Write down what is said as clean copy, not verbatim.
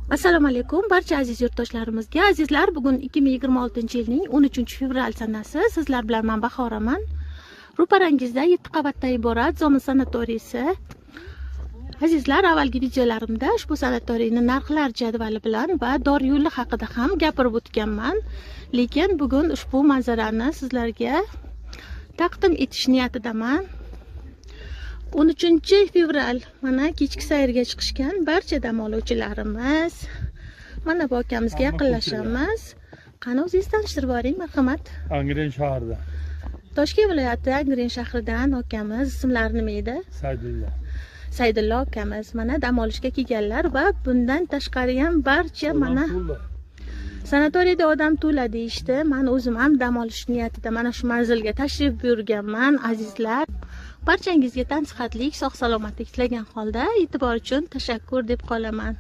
Assalomu alaykum barcha aziz yurtdoshlarimizga. Azizlar, bugun 2026-yilning 13-fevral sanasi. Sizlar bilan men Bahoraman. Ro'parangizda 7 qavatdan iborat Zomin sanatoriysi. Azizlar, avvalgi videolarimda ushbu sanatoriyning narxlar jadvali bilan va dori yo'li haqida ham gapirib o'tganman. Lekin bugun ushbu manzarani sizlarga taqdim etish niyatidaman. 13-fevral mana kechki sayrga chiqishgan barcha dam oluvchilarimiz mana bu akamizga yaqinlashamiz. Qani o'zingiz tanishtirib boring, marhamat. Angren shahrida. Toshkent viloyati Angren shahridan akamiz. Ismlari nima edi? Saydullo. Saydullo akamiz mana dam olishga kelganlar va bundan tashqari ham barcha mana sanatoriyda odam to'la deyishdi. Men o'zim ham dam olish niyatida mana shu manzilga tashrif buyurganman, azizlar. Barchangizga tan sihatlik, sog' salomatlik tilagan holda e'tibor uchun tashakkur deb qolaman.